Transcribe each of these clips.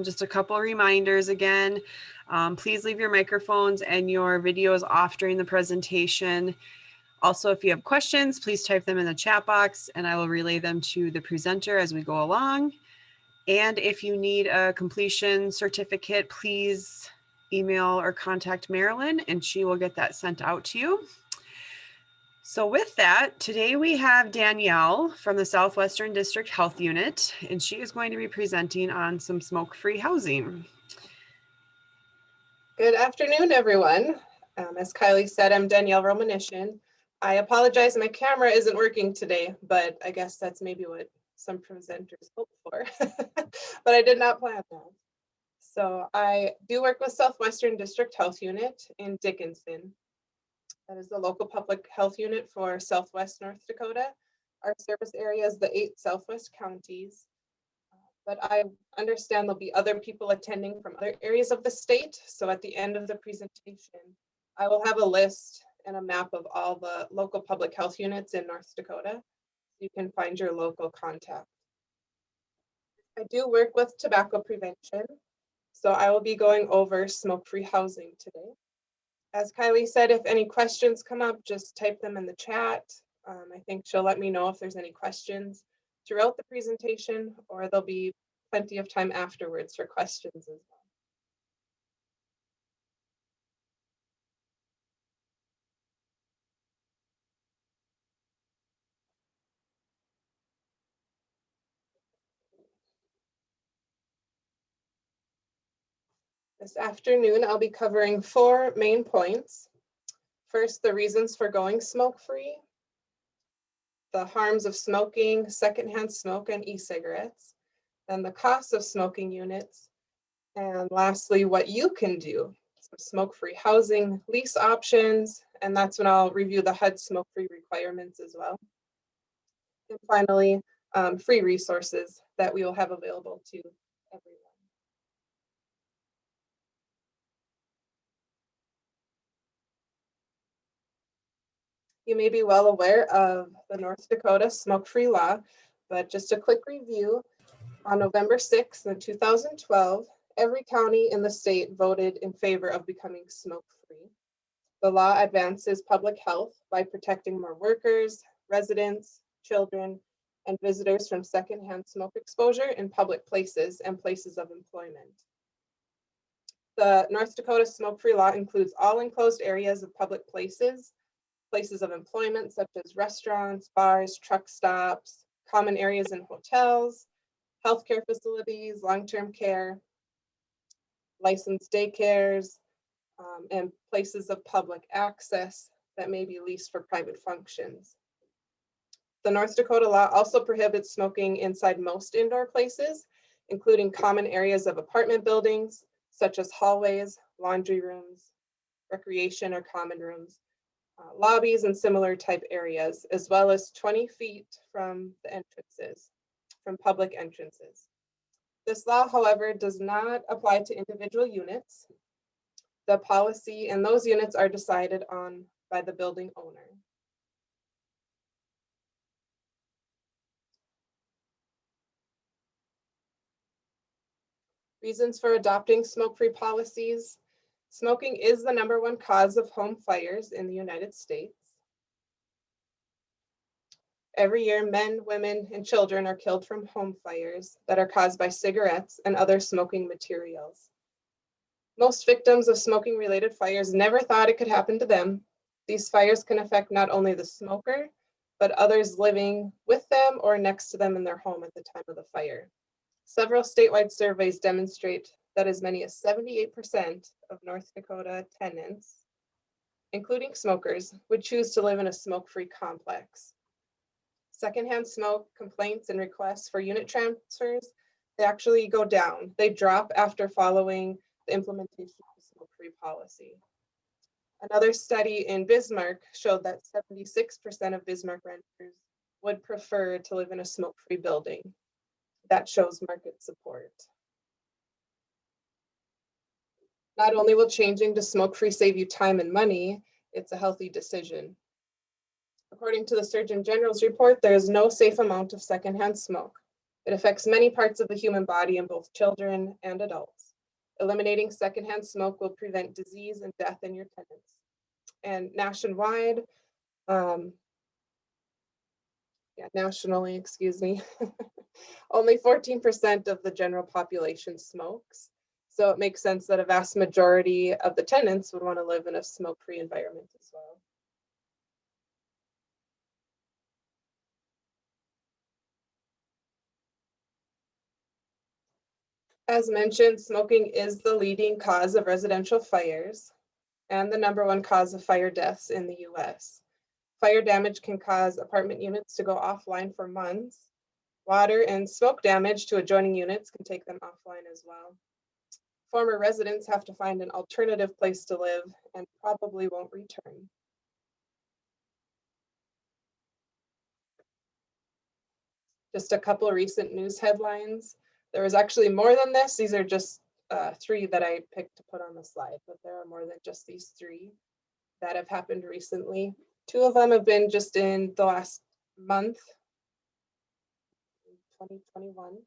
Just a couple reminders again. Please leave your microphones and your videos off during the presentation. Also, if you have questions, please type them in the chat box and I will relay them to the presenter as we go along. And if you need a completion certificate, please email or contact Marilyn and she will get that sent out to you. So with that, today we have Danielle from the Southwestern District Health Unit, and she is going to be presenting on some smoke-free housing. Good afternoon, everyone. As Kylie said, I'm Danielle Romanishin. I apologize, my camera isn't working today, but I guess that's maybe what some presenters hope for, but I did not plan that. So I do work with Southwestern District Health Unit in Dickinson. That is the local public health unit for Southwest North Dakota. Our service area is the 8 Southwest counties. But I understand there'll be other people attending from other areas of the state. So at the end of the presentation, I will have a list and a map of all the local public health units in North Dakota. You can find your local contact. I do work with tobacco prevention. So I will be going over smoke-free housing today. As Kylie said, if any questions come up, just type them in the chat. I think she'll let me know if there's any questions throughout the presentation, or there'll be plenty of time afterwards for questions as well. This afternoon, I'll be covering 4 main points. First, the reasons for going smoke-free, the harms of smoking, secondhand smoke, and e-cigarettes, then the costs of smoking units, and lastly, what you can do. So smoke-free housing, lease options, and that's when I'll review the HUD smoke-free requirements as well. And finally, free resources that we will have available to everyone. You may be well aware of the North Dakota smoke-free law, but just a quick review. On November 6th, in 2012, every county in the state voted in favor of becoming smoke-free. The law advances public health by protecting more workers, residents, children, and visitors from secondhand smoke exposure in public places and places of employment. The North Dakota smoke-free law includes all enclosed areas of public places, places of employment such as restaurants, bars, truck stops, common areas in hotels, healthcare facilities, long-term care, licensed daycares, and places of public access that may be leased for private functions. The North Dakota law also prohibits smoking inside most indoor places, including common areas of apartment buildings, such as hallways, laundry rooms, recreation or common rooms, lobbies and similar type areas, as well as 20 feet from the entrances, from public entrances. This law, however, does not apply to individual units. The policy and those units are decided on by the building owner. Reasons for adopting smoke-free policies. Smoking is the #1 cause of home fires in the United States. Every year, men, women, and children are killed from home fires that are caused by cigarettes and other smoking materials. Most victims of smoking-related fires never thought it could happen to them. These fires can affect not only the smoker, but others living with them or next to them in their home at the time of the fire. Several statewide surveys demonstrate that as many as 78% of North Dakota tenants, including smokers, would choose to live in a smoke-free complex. Secondhand smoke complaints and requests for unit transfers, they actually go down. They drop after following the implementation of the smoke-free policy. Another study in Bismarck showed that 76% of Bismarck renters would prefer to live in a smoke-free building. That shows market support. Not only will changing to smoke-free save you time and money, it's a healthy decision. According to the Surgeon General's report, there is no safe amount of secondhand smoke. It affects many parts of the human body in both children and adults. Eliminating secondhand smoke will prevent disease and death in your tenants. And nationwide, nationally, excuse me, only 14% of the general population smokes. So it makes sense that a vast majority of the tenants would want to live in a smoke-free environment as well. As mentioned, smoking is the leading cause of residential fires and the #1 cause of fire deaths in the US. Fire damage can cause apartment units to go offline for months. Water and smoke damage to adjoining units can take them offline as well. Former residents have to find an alternative place to live and probably won't return. Just a couple of recent news headlines. There was actually more than this. These are just 3 that I picked to put on the slide, but there are more than just these 3 that have happened recently. 2 of them have been just in the last month, 2021.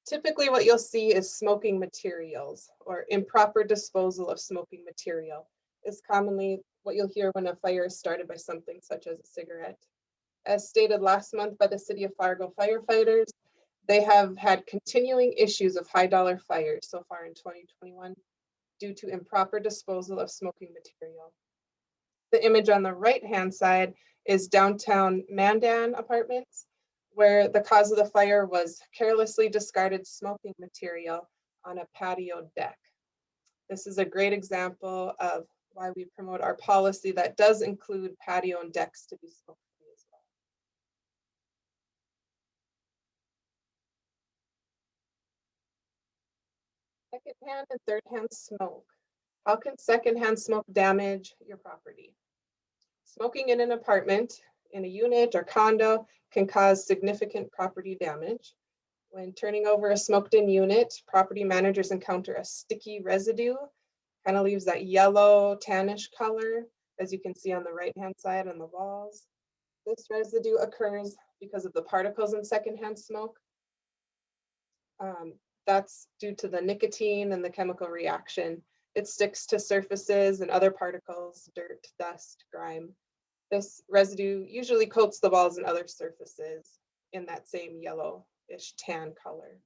Typically what you'll see is smoking materials or improper disposal of smoking material is commonly what you'll hear when a fire is started by something such as a cigarette. As stated last month by the City of Fargo firefighters, they have had continuing issues of high-dollar fires so far in 2021 due to improper disposal of smoking material. The image on the right-hand side is downtown Mandan Apartments, where the cause of the fire was carelessly discarded smoking material on a patio deck. This is a great example of why we promote our policy that does include patio and decks to be smoke-free as well. Secondhand and thirdhand smoke. How can secondhand smoke damage your property? Smoking in an apartment, in a unit or condo can cause significant property damage. When turning over a smoked-in unit, property managers encounter a sticky residue, kind of leaves that yellow tannish color, as you can see on the right-hand side on the walls. This residue occurs because of the particles in secondhand smoke. That's due to the nicotine and the chemical reaction. It sticks to surfaces and other particles, dirt, dust, grime. This residue usually coats the walls and other surfaces in that same yellowish tan color.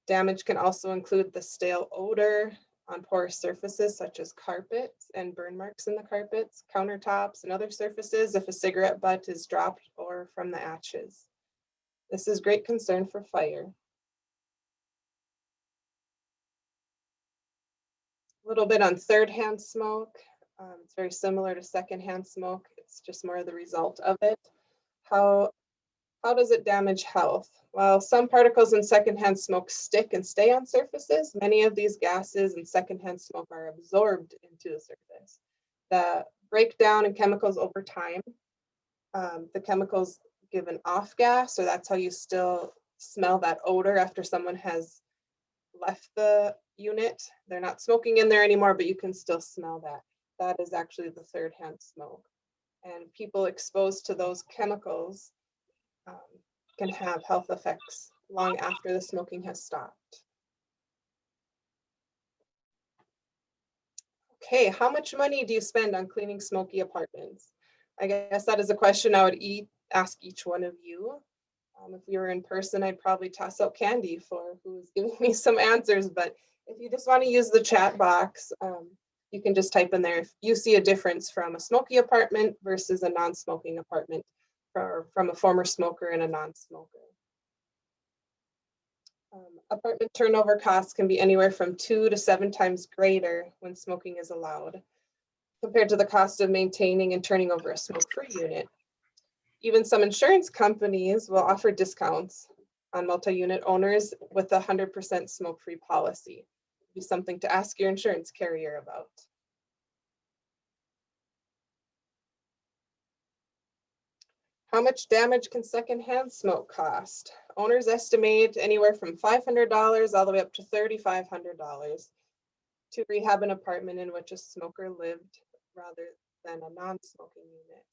Damage can also include the stale odor on porous surfaces such as carpets and burn marks in the carpets, countertops, and other surfaces if a cigarette butt is dropped or from the ashes. This is great concern for fire. A little bit on thirdhand smoke. It's very similar to secondhand smoke. It's just more of the result of it. How does it damage health? Well, some particles in secondhand smoke stick and stay on surfaces. Many of these gases in secondhand smoke are absorbed into the surface. The breakdown in chemicals over time, the chemicals give an off gas, so that's how you still smell that odor after someone has left the unit. They're not smoking in there anymore, but you can still smell that. That is actually the thirdhand smoke. And people exposed to those chemicals can have health effects long after the smoking has stopped. Okay, how much money do you spend on cleaning smoky apartments? I guess that is a question I would ask each one of you. If we were in person, I'd probably toss out candy for who's giving me some answers, but if you just want to use the chat box, you can just type in there if you see a difference from a smoky apartment versus a non-smoking apartment, or from a former smoker and a non-smoker. Apartment turnover costs can be anywhere from 2 to 7 times greater when smoking is allowed, compared to the cost of maintaining and turning over a smoke-free unit. Even some insurance companies will offer discounts on multi-unit owners with a 100% smoke-free policy. It'd be something to ask your insurance carrier about. How much damage can secondhand smoke cost? Owners estimate anywhere from $500 all the way up to $3,500 to rehab an apartment in which a smoker lived rather than a non-smoking unit.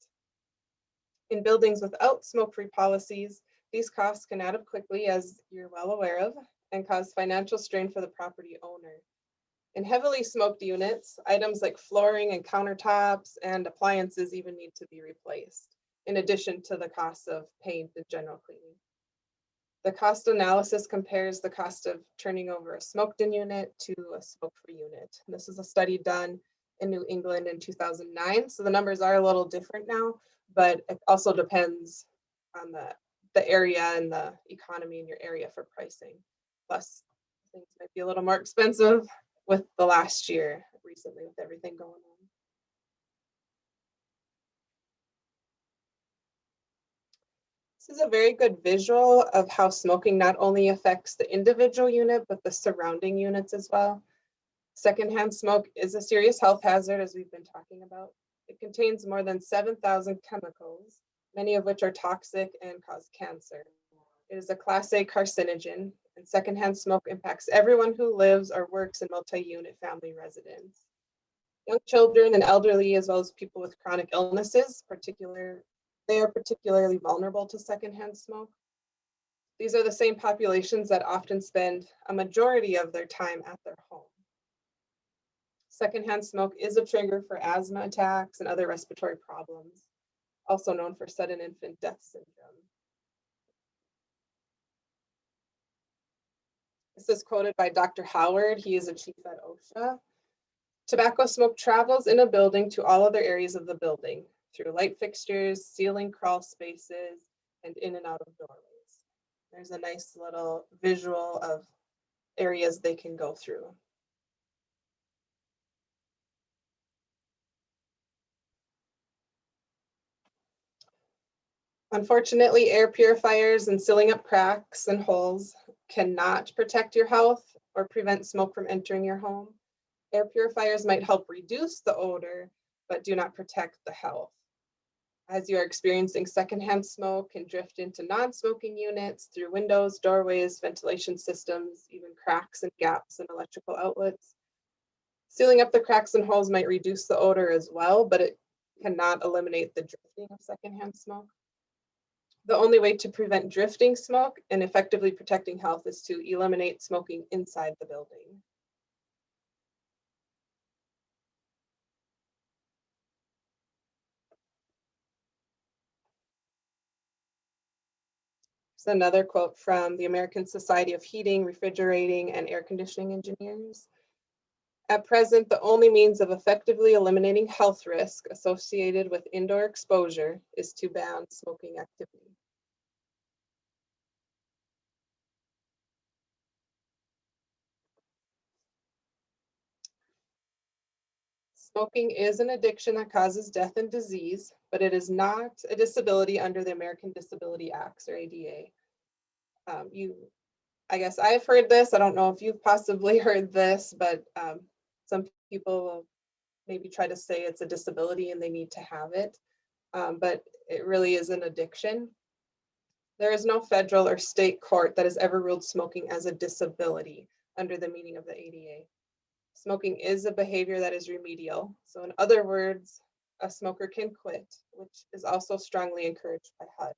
In buildings without smoke-free policies, These costs can add up quickly, as you're well aware of, and cause financial strain for the property owner. In heavily smoked units, items like flooring and countertops and appliances even need to be replaced, in addition to the cost of paint and general cleaning. The cost analysis compares the cost of turning over a smoked-in unit to a smoke-free unit. This is a study done in New England in 2009, so the numbers are a little different now, but it also depends on the area and the economy in your area for pricing. Plus, things might be a little more expensive with the last year recently with everything going on. This is a very good visual of how smoking not only affects the individual unit, but the surrounding units as well. Secondhand smoke is a serious health hazard, as we've been talking about. It contains more than 7,000 chemicals, many of which are toxic and cause cancer. It is a Class A carcinogen, and secondhand smoke impacts everyone who lives or works in multi-unit family residence. Young children and elderly, as well as people with chronic illnesses, they are particularly vulnerable to secondhand smoke. These are the same populations that often spend a majority of their time at their home. Secondhand smoke is a trigger for asthma attacks and other respiratory problems, also known for sudden infant death syndrome. This is quoted by Dr. Howard. He is a chief at OSHA. Tobacco smoke travels in a building to all other areas of the building through light fixtures, ceiling, crawl spaces, and in and out of doorways. There's a nice little visual of areas they can go through. Unfortunately, air purifiers and sealing up cracks and holes cannot protect your health or prevent smoke from entering your home. Air purifiers might help reduce the odor, but do not protect the health. As you are experiencing secondhand smoke, can drift into non-smoking units through windows, doorways, ventilation systems, even cracks and gaps in electrical outlets. Sealing up the cracks and holes might reduce the odor as well, but it cannot eliminate the drifting of secondhand smoke. The only way to prevent drifting smoke and effectively protecting health is to eliminate smoking inside the building. Here's another quote from the American Society of Heating, Refrigerating, and Air Conditioning Engineers. At present, the only means of effectively eliminating health risk associated with indoor exposure is to ban smoking activity. Smoking is an addiction that causes death and disease, but it is not a disability under the American Disability Acts or ADA. I guess I've heard this. I don't know if you've possibly heard this, but some people will maybe try to say it's a disability and they need to have it, but it really is an addiction. There is no federal or state court that has ever ruled smoking as a disability under the meaning of the ADA. Smoking is a behavior that is remedial. So in other words, a smoker can quit, which is also strongly encouraged by HUD.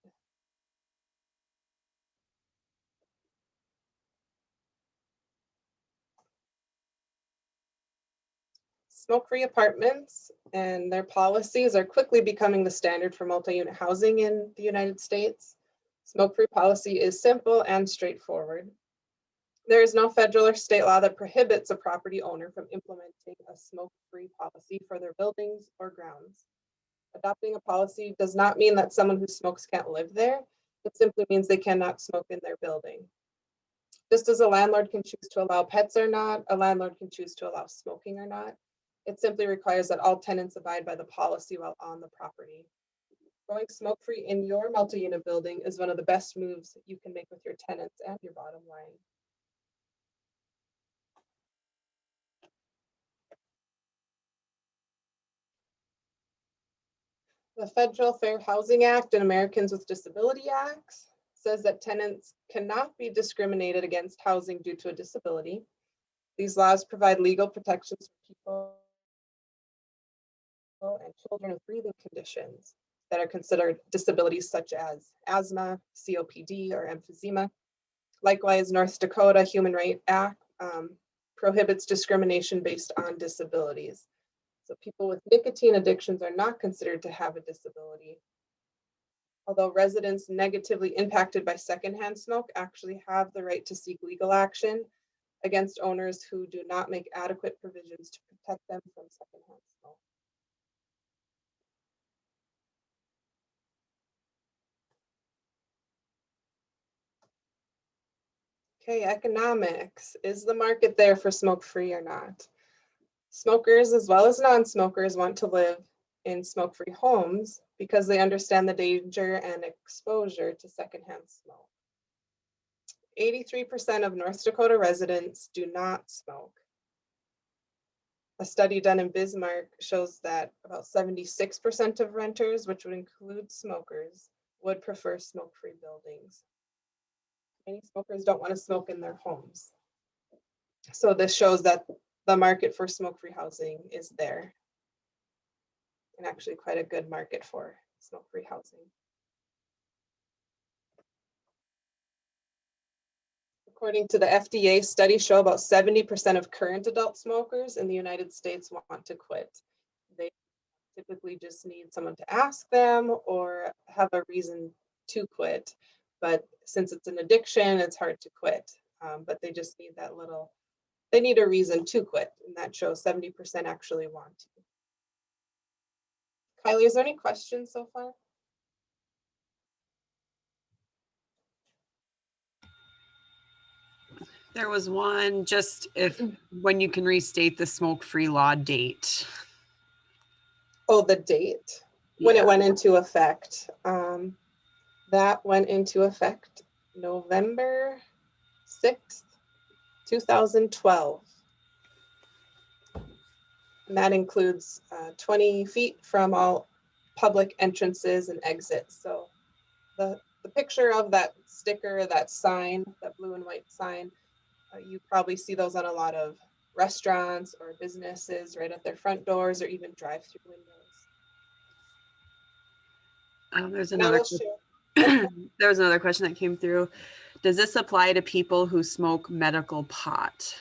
Smoke-free apartments and their policies are quickly becoming the standard for multi-unit housing in the United States. Smoke-free policy is simple and straightforward. There is no federal or state law that prohibits a property owner from implementing a smoke-free policy for their buildings or grounds. Adopting a policy does not mean that someone who smokes can't live there. It simply means they cannot smoke in their building. Just as a landlord can choose to allow pets or not, a landlord can choose to allow smoking or not. It simply requires that all tenants abide by the policy while on the property. Going smoke-free in your multi-unit building is one of the best moves you can make with your tenants and your bottom line. The Federal Fair Housing Act and Americans with Disability Acts says that tenants cannot be discriminated against housing due to a disability. These laws provide legal protections for people and children with breathing conditions. that are considered disabilities such as asthma, COPD, or emphysema. Likewise, North Dakota Human Rights Act prohibits discrimination based on disabilities. So people with nicotine addictions are not considered to have a disability. Although residents negatively impacted by secondhand smoke actually have the right to seek legal action against owners who do not make adequate provisions to protect them from secondhand smoke. Okay, economics. Is the market there for smoke-free or not? Smokers as well as non-smokers want to live in smoke-free homes because they understand the danger and exposure to secondhand smoke. 83% of North Dakota residents do not smoke. A study done in Bismarck shows that about 76% of renters, which would include smokers, would prefer smoke-free buildings. Many smokers don't want to smoke in their homes. So this shows that the market for smoke-free housing is there, and actually quite a good market for smoke-free housing. According to the FDA, studies show about 70% of current adult smokers in the United States want to quit. They typically just need someone to ask them or have a reason to quit. But since it's an addiction, it's hard to quit. But they just need that little, they need a reason to quit. And that shows 70% actually want to. Kylie, is there any questions so far? There was one, just when you can restate the smoke-free law date. Oh, the date when it went into effect. That went into effect November 6th, 2012. And that includes 20 feet from all public entrances and exits. So the picture of that sticker, that sign, that blue and white sign, you probably see those on a lot of restaurants or businesses right at their front doors or even drive-through windows. There's another. There was another question that came through. Does this apply to people who smoke medical pot?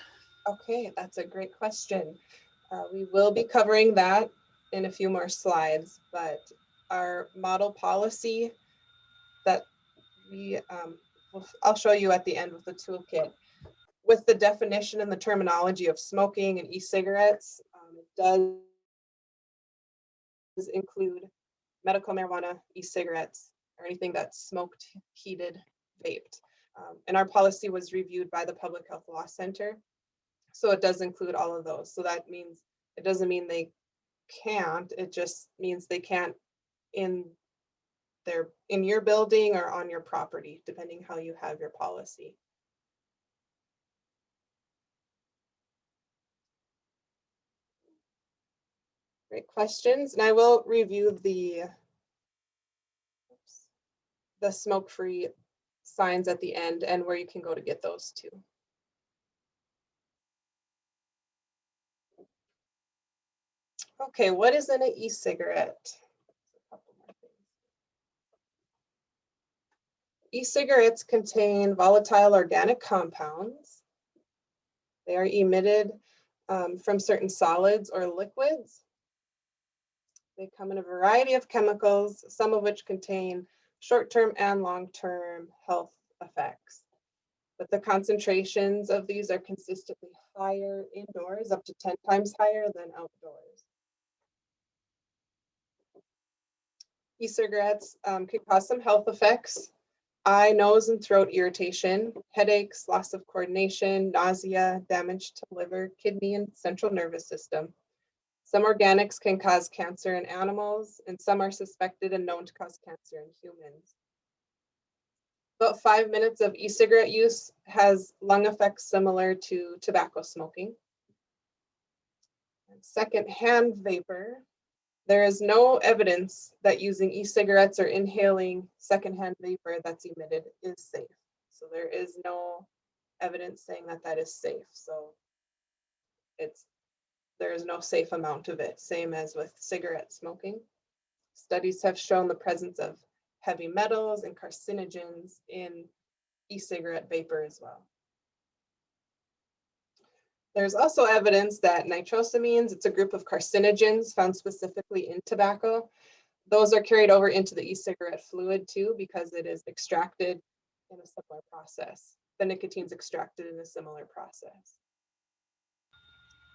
Okay, that's a great question. We will be covering that in a few more slides, but our model policy that I'll show you at the end with the toolkit, with the definition and the terminology of smoking and e-cigarettes, it does include medical marijuana, e-cigarettes, or anything that's smoked, heated, vaped. And our policy was reviewed by the Public Health Law Center. So it does include all of those. So that means, it doesn't mean they can't, it just means they can't in your building or on your property, depending how you have your policy. Great questions. And I will review the smoke-free signs at the end and where you can go to get those too. Okay, what is in an e-cigarette? E-cigarettes contain volatile organic compounds. They are emitted from certain solids or liquids. They come in a variety of chemicals, some of which contain short-term and long-term health effects. But the concentrations of these are consistently higher indoors, up to 10 times higher than outdoors. E-cigarettes can cause some health effects: eye, nose, and throat irritation, headaches, loss of coordination, nausea, damage to liver, kidney, and central nervous system. Some organics can cause cancer in animals, and some are suspected and known to cause cancer in humans. About 5 minutes of e-cigarette use has lung effects similar to tobacco smoking. And secondhand vapor. There is no evidence that using e-cigarettes or inhaling secondhand vapor that's emitted is safe. So there is no evidence saying that that is safe. So there is no safe amount of it, same as with cigarette smoking. Studies have shown the presence of heavy metals and carcinogens in e-cigarette vapor as well. There's also evidence that nitrosamines, it's a group of carcinogens found specifically in tobacco. Those are carried over into the e-cigarette fluid too, because it is extracted in a similar process. The nicotine's extracted in a similar process.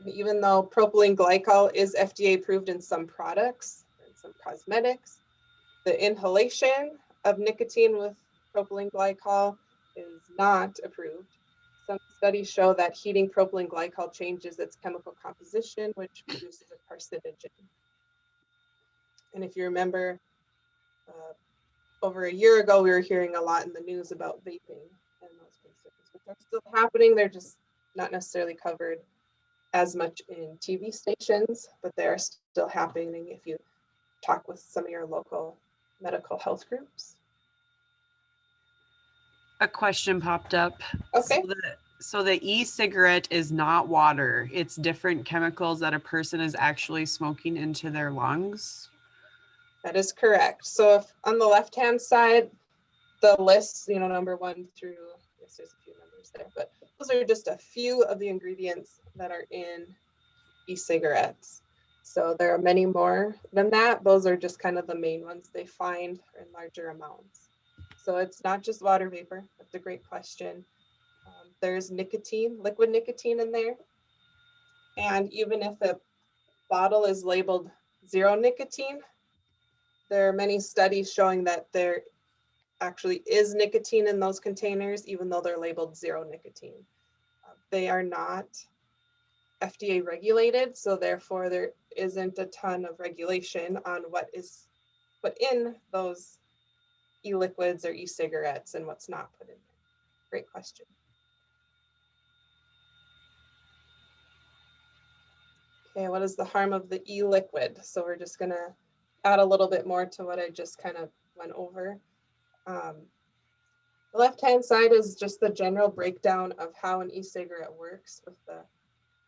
Even though propylene glycol is FDA approved in some products, in some cosmetics, the inhalation of nicotine with propylene glycol is not approved. Some studies show that heating propylene glycol changes its chemical composition, which produces a carcinogen. And if you remember, over a year ago, we were hearing a lot in the news about vaping and those concerns, which are still happening. They're just not necessarily covered as much in TV stations, but they are still happening if you talk with some of your local medical health groups. A question popped up. Okay. So the e-cigarette is not water. It's different chemicals that a person is actually smoking into their lungs. That is correct. So if on the left-hand side, the list, number 1 through, yes, there's a few numbers there, but those are just a few of the ingredients that are in e-cigarettes. So there are many more than that. Those are just kind of the main ones they find in larger amounts. So it's not just water vapor. That's a great question. There's nicotine, liquid nicotine in there. And even if a bottle is labeled 0 nicotine, there are many studies showing that there actually is nicotine in those containers, even though they're labeled 0 nicotine. They are not FDA regulated, so therefore there isn't a ton of regulation on what is put in those e-liquids or e-cigarettes and what's not put in there. Great question. Okay, what is the harm of the e-liquid? So we're just gonna add a little bit more to what I just kind of went over. The left-hand side is just the general breakdown of how an e-cigarette works with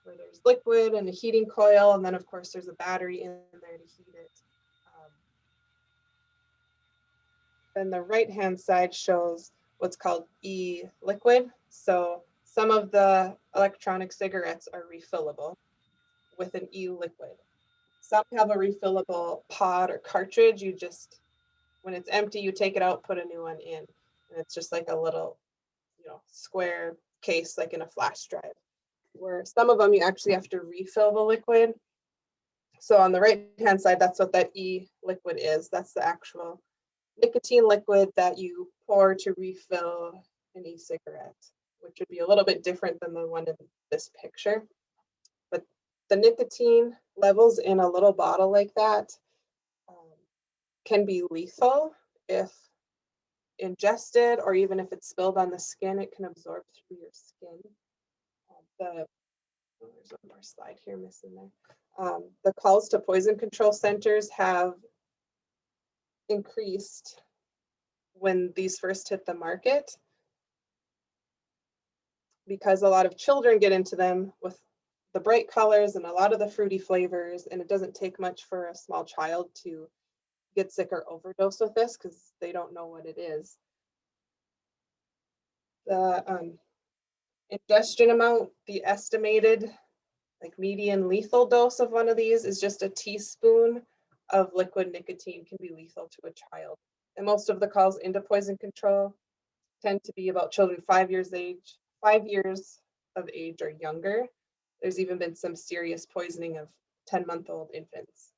where there's liquid and a heating coil, and then of course there's a battery in there to heat it. Then the right-hand side shows what's called e-liquid. So some of the electronic cigarettes are refillable with an e-liquid. Some have a refillable pod or cartridge. You just, when it's empty, you take it out, put a new one in. And it's just like a little, square case, like in a flash drive. Where some of them, you actually have to refill the liquid. So on the right-hand side, that's what that e-liquid is. That's the actual nicotine liquid that you pour to refill an e-cigarette, which would be a little bit different than the one in this picture. But the nicotine levels in a little bottle like that can be lethal if ingested, or even if it's spilled on the skin, it can absorb through your skin. There's one more slide here missing there. The calls to poison control centers have increased when these first hit the market, because a lot of children get into them with the bright colors and a lot of the fruity flavors, and it doesn't take much for a small child to get sick or overdose with this because they don't know what it is. The ingestion amount, the estimated median lethal dose of one of these is just a teaspoon of liquid nicotine can be lethal to a child. And most of the calls into poison control tend to be about children 5 years of age or younger. There's even been some serious poisoning of 10-month-old infants.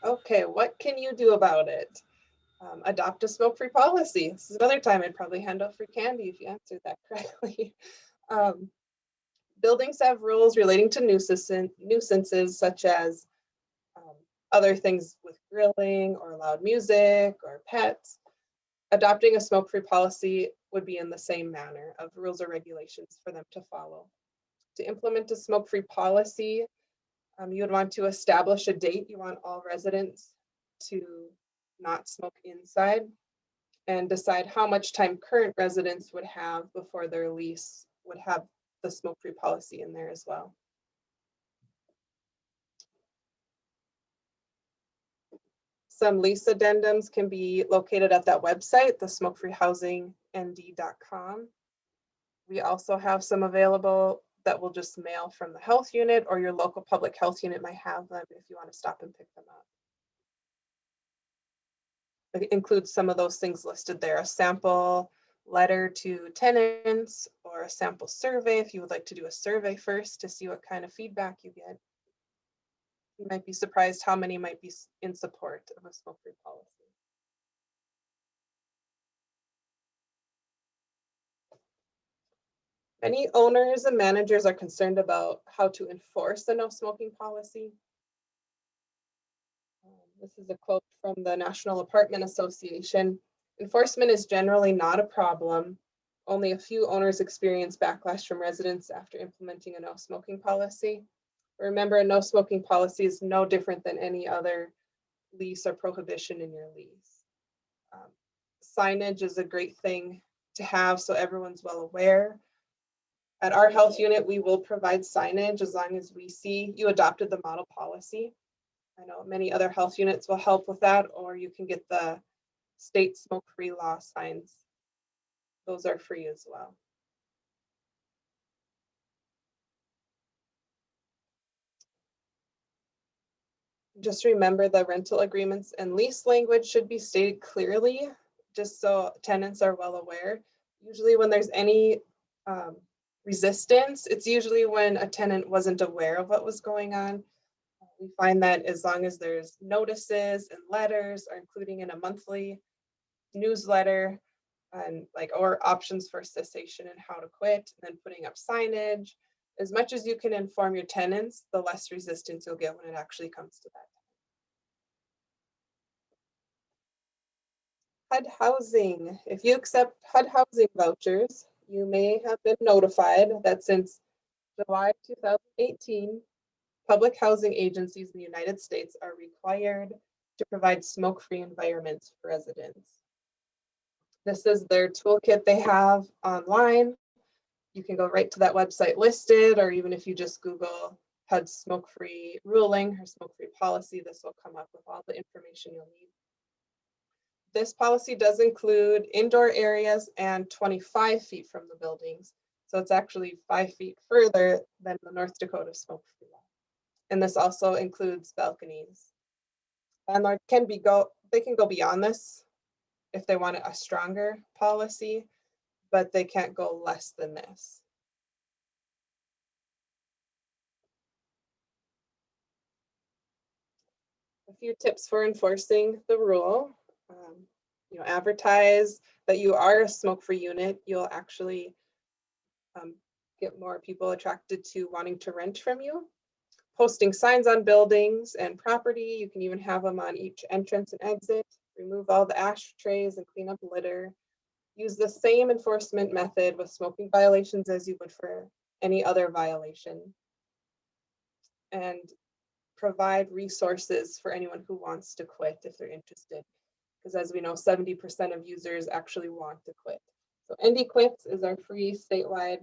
Okay, what can you do about it? Adopt a smoke-free policy. This is another time I'd probably hand out free candy if you answered that correctly. Buildings have rules relating to nuisances such as other things with grilling or loud music or pets. Adopting a smoke-free policy would be in the same manner of rules or regulations for them to follow. To implement a smoke-free policy, you would want to establish a date. You want all residents to not smoke inside, and decide how much time current residents would have before their lease would have the smoke-free policy in there as well. Some lease addendums can be located at that website, the smokefreehousingnd.com. We also have some available that will just mail from the health unit, or your local public health unit might have them if you want to stop and pick them up. It includes some of those things listed there: a sample letter to tenants, or a sample survey if you would like to do a survey first to see what kind of feedback you get. You might be surprised how many might be in support of a smoke-free policy. Many owners and managers are concerned about how to enforce a no smoking policy. This is a quote from the National Apartment Association. Enforcement is generally not a problem. Only a few owners experience backlash from residents after implementing a no smoking policy. Remember, a no smoking policy is no different than any other lease or prohibition in your lease. Signage is a great thing to have so everyone's well aware. At our health unit, we will provide signage as long as we see you adopted the model policy. I know many other health units will help with that, or you can get the state smoke-free law signs. Those are free as well. Just remember, the rental agreements and lease language should be stated clearly, just so tenants are well aware. Usually when there's any resistance, it's usually when a tenant wasn't aware of what was going on. We find that as long as there's notices and letters, or including in a monthly newsletter, and or options for cessation and how to quit, and then putting up signage, as much as you can inform your tenants, the less resistance you'll get when it actually comes to that. HUD housing. If you accept HUD housing vouchers, you may have been notified that since July 2018, public housing agencies in the United States are required to provide smoke-free environments for residents. This is their toolkit they have online. You can go right to that website listed, or even if you just Google HUD smoke-free ruling or smoke-free policy, this will come up with all the information you'll need. This policy does include indoor areas and 25 feet from the buildings. So it's actually 5 feet further than the North Dakota smoke-free law. And this also includes balconies. Landlord they can go beyond this if they want a stronger policy, but they can't go less than this. A few tips for enforcing the rule. Advertise that you are a smoke-free unit. You'll actually get more people attracted to wanting to rent from you. Posting signs on buildings and property. You can even have them on each entrance and exit. Remove all the ashtrays and clean up litter. Use the same enforcement method with smoking violations as you would for any other violation. And provide resources for anyone who wants to quit if they're interested. Because as we know, 70% of users actually want to quit. So ND Quits is our free statewide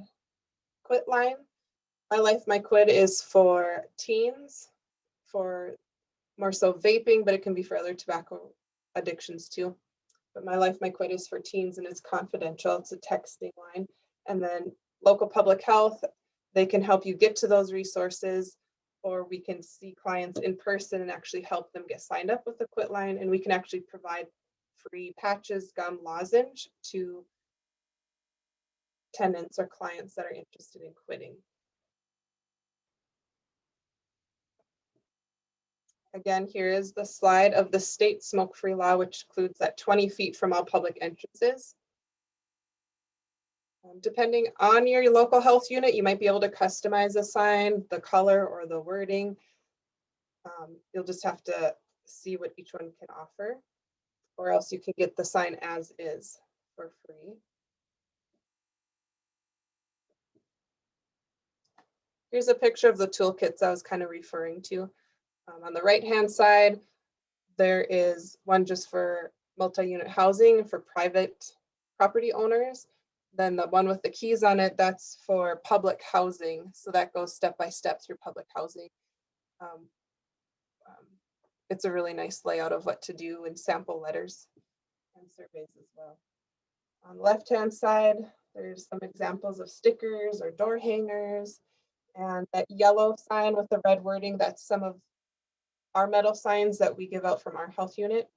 quit line. My Life, My Quit is for teens, for more so vaping, but it can be for other tobacco addictions too. But My Life, My Quit is for teens, and it's confidential. It's a texting line. And then local public health, they can help you get to those resources, or we can see clients in person and actually help them get signed up with the quit line. And we can actually provide free patches, gum, lozenge to tenants or clients that are interested in quitting. Again, here is the slide of the state smoke-free law, which includes that 20 feet from all public entrances. Depending on your local health unit, you might be able to customize a sign, the color or the wording. You'll just have to see what each one can offer, or else you can get the sign as is for free. Here's a picture of the toolkits I was kind of referring to. On the right-hand side, there is one just for multi-unit housing for private property owners. Then the one with the keys on it, that's for public housing. So that goes step by step through public housing. Um, it's a really nice layout of what to do in sample letters and surveys as well. On the left-hand side, there's some examples of stickers or door hangers. And that yellow sign with the red wording, that's some of our metal signs that we give out from our health unit.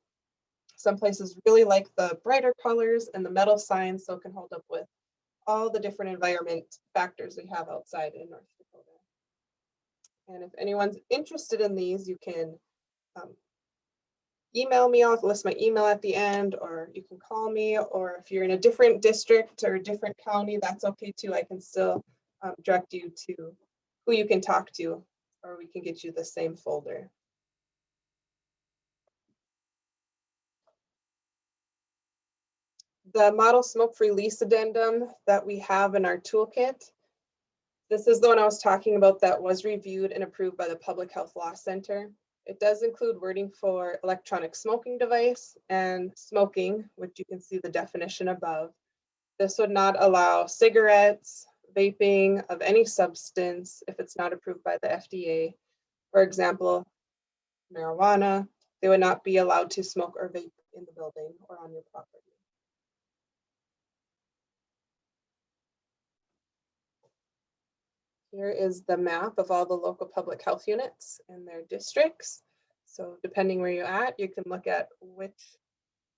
Some places really like the brighter colors and the metal signs, so it can hold up with all the different environment factors we have outside in North Dakota. And if anyone's interested in these, you can email me. I'll list my email at the end, or you can call me, or if you're in a different district or a different county, that's okay too. I can still direct you to who you can talk to, or we can get you the same folder. The model smoke-free lease addendum that we have in our toolkit, this is the one I was talking about that was reviewed and approved by the Public Health Law Center. It does include wording for electronic smoking device and smoking, which you can see the definition above. This would not allow cigarettes, vaping of any substance if it's not approved by the FDA. For example, marijuana, they would not be allowed to smoke or vape in the building or on your property. Here is the map of all the local public health units and their districts. So depending where you're at, you can look at which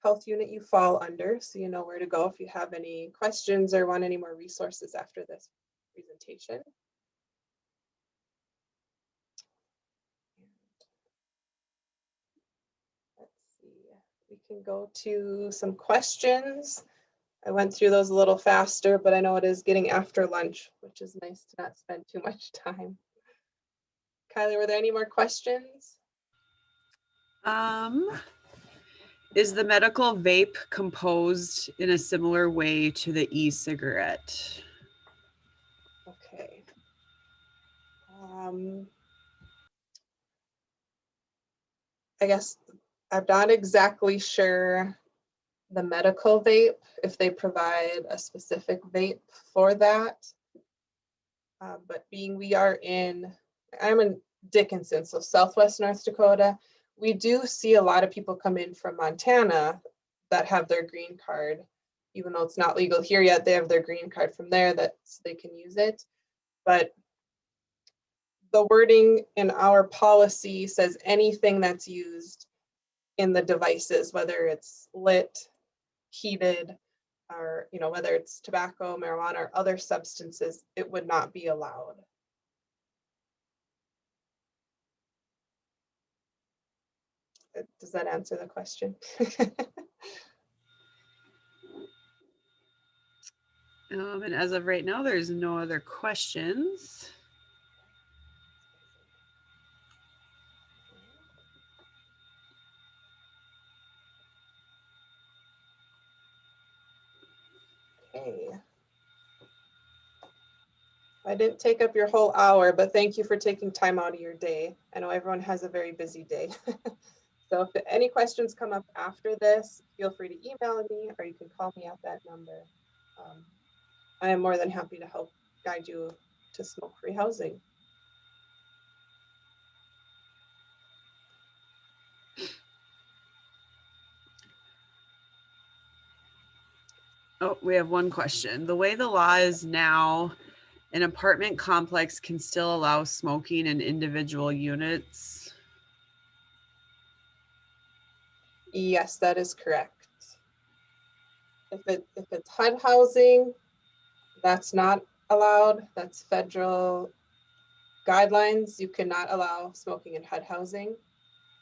health unit you fall under, so you know where to go if you have any questions or want any more resources after this presentation. Let's see, we can go to some questions. I went through those a little faster, but I know it is getting after lunch, which is nice to not spend too much time. Kylie, were there any more questions? Is the medical vape composed in a similar way to the e-cigarette? Okay. I guess I'm not exactly sure the medical vape, if they provide a specific vape for that. But being I'm in Dickinson, so Southwest North Dakota, we do see a lot of people come in from Montana that have their green card. Even though it's not legal here yet, they have their green card from there that so they can use it. But the wording in our policy says anything that's used in the devices, whether it's lit, heated, or whether it's tobacco, marijuana, or other substances, it would not be allowed. Does that answer the question? And as of right now, there's no other questions. Okay. I didn't take up your whole hour, but thank you for taking time out of your day. I know everyone has a very busy day. So if any questions come up after this, feel free to email me or you can call me at that number. I am more than happy to help guide you to smoke-free housing. Oh, we have one question. The way the law is now, an apartment complex can still allow smoking in individual units? Yes, that is correct. If it's HUD housing, that's not allowed. That's federal guidelines. You cannot allow smoking in HUD housing.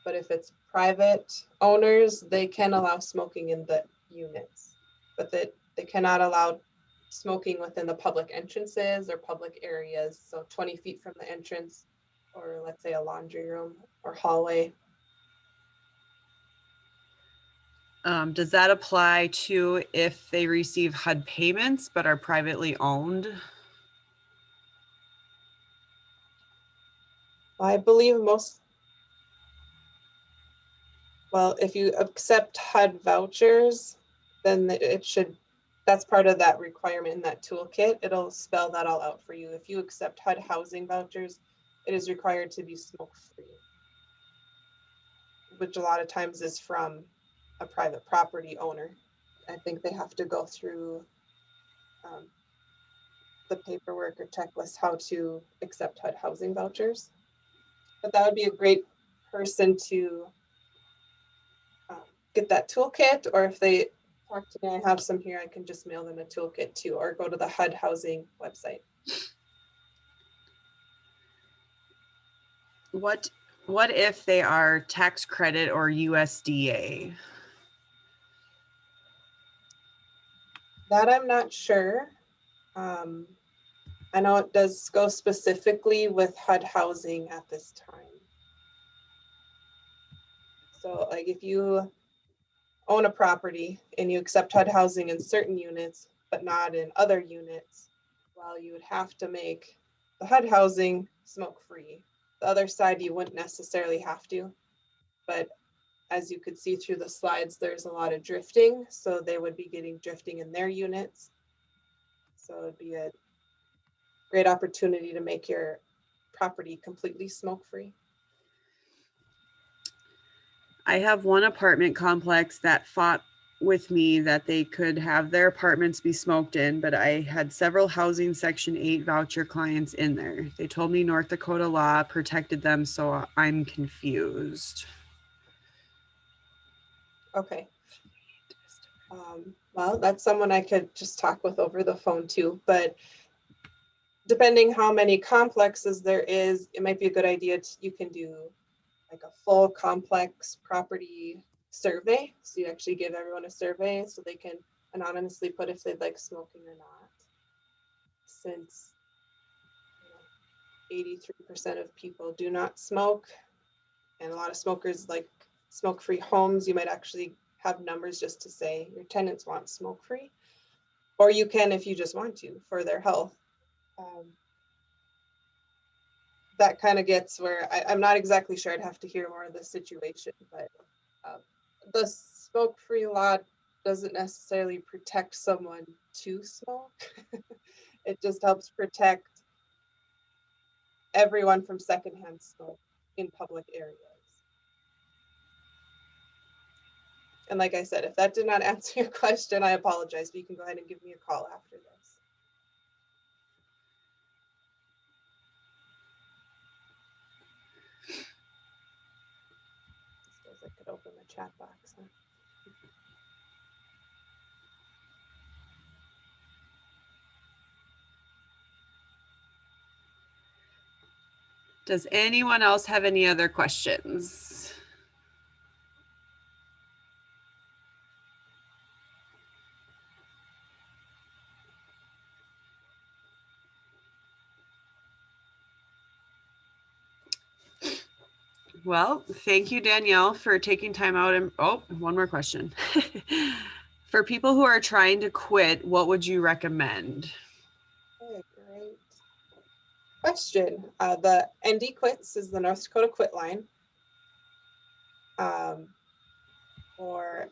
But if it's private owners, they can allow smoking in the units, but they cannot allow smoking within the public entrances or public areas. So 20 feet from the entrance, or let's say a laundry room or hallway. Does that apply to if they receive HUD payments but are privately owned? I believe if you accept HUD vouchers, then that's part of that requirement in that toolkit. It'll spell that all out for you. If you accept HUD housing vouchers, it is required to be smoke-free, which a lot of times is from a private property owner. I think they have to go through the paperwork or checklist how to accept HUD housing vouchers. But that would be a great person to get that toolkit, or if they talk to me, I have some here, I can just mail them a toolkit too, or go to the HUD housing website. What if they are tax credit or USDA? That I'm not sure. I know it does go specifically with HUD housing at this time. So like if you own a property and you accept HUD housing in certain units, but not in other units, well, you would have to make the HUD housing smoke-free. The other side, you wouldn't necessarily have to, but as you could see through the slides, there's a lot of drifting. So they would be getting drifting in their units. So it'd be a great opportunity to make your property completely smoke-free. I have one apartment complex that fought with me that they could have their apartments be smoked in, but I had several housing Section 8 voucher clients in there. They told me North Dakota law protected them, so I'm confused. Okay. Well, that's someone I could just talk with over the phone too, but depending how many complexes there is, it might be a good idea you can do like a full complex property survey. So you actually give everyone a survey so they can anonymously put if they'd like smoking or not. Since 83% of people do not smoke, and a lot of smokers like smoke-free homes, you might actually have numbers just to say your tenants want smoke-free, or you can if you just want to for their health. That kind of gets where I'm not exactly sure. I'd have to hear more of the situation, but the smoke-free law doesn't necessarily protect someone to smoke. It just helps protect everyone from secondhand smoke in public areas. And like I said, if that did not answer your question, I apologize, but you can go ahead and give me a call after this. I suppose I could open the chat box. Huh? Does anyone else have any other questions? Well, thank you, Danielle, for taking time out. And oh, one more question. For people who are trying to quit, what would you recommend? Okay, great question. The ND Quits is the North Dakota Quit line. Or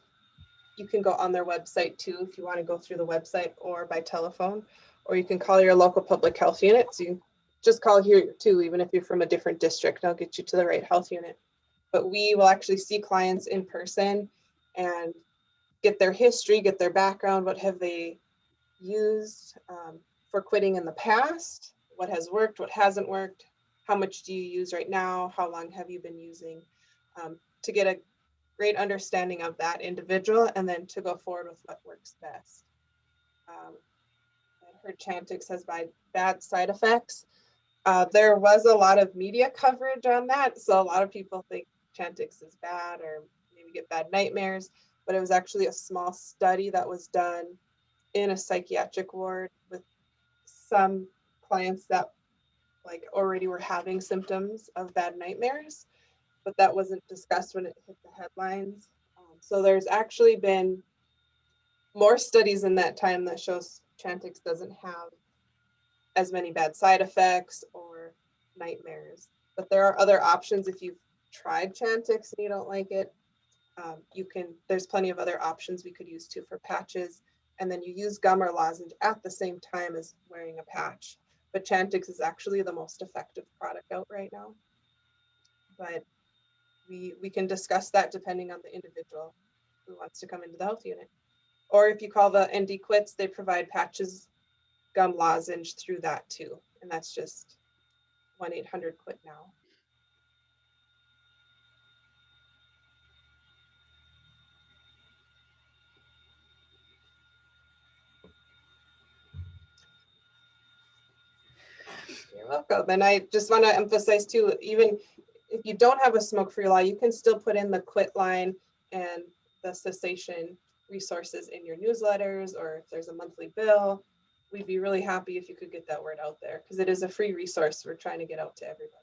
you can go on their website too if you want to go through the website, or by telephone, or you can call your local public health unit. So you just call here too, even if you're from a different district, I'll get you to the right health unit. But we will actually see clients in person and get their history, get their background, what have they used for quitting in the past, what has worked, what hasn't worked, how much do you use right now, how long have you been using, to get a great understanding of that individual, and then to go forward with what works best. I heard Chantix has bad side effects. There was a lot of media coverage on that, so a lot of people think Chantix is bad or maybe get bad nightmares, but it was actually a small study that was done in a psychiatric ward with some clients that like already were having symptoms of bad nightmares, but that wasn't discussed when it hit the headlines. So there's actually been more studies in that time that shows Chantix doesn't have as many bad side effects or nightmares, but there are other options. If you've tried Chantix and you don't like it, there's plenty of other options we could use too for patches and then you use gum or lozenge at the same time as wearing a patch. But Chantix is actually the most effective product out right now. But we can discuss that depending on the individual who wants to come into the health unit. Or if you call the ND Quits, they provide patches, gum, lozenge through that too. And that's just 1-800-QUIT now. You're welcome. And I just want to emphasize too, even if you don't have a smoke-free law, you can still put in the quit line and the cessation resources in your newsletters, or if there's a monthly bill. We'd be really happy if you could get that word out there, because it is a free resource we're trying to get out to everybody.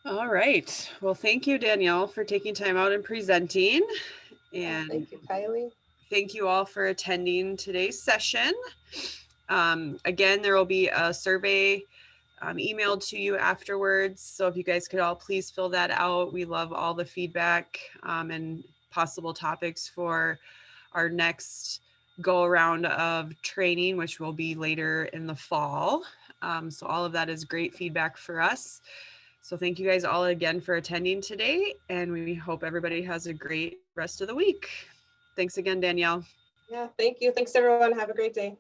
All right. Well, thank you, Danielle, for taking time out and presenting. And thank you, Kylie. Thank you all for attending today's session. Again, there will be a survey emailed to you afterwards. So if you guys could all please fill that out. We love all the feedback and possible topics for our next go around of training, which will be later in the fall. So all of that is great feedback for us. So thank you guys all again for attending today, and we hope everybody has a great rest of the week. Thanks again, Danielle. Yeah, thank you. Thanks, everyone. Have a great day.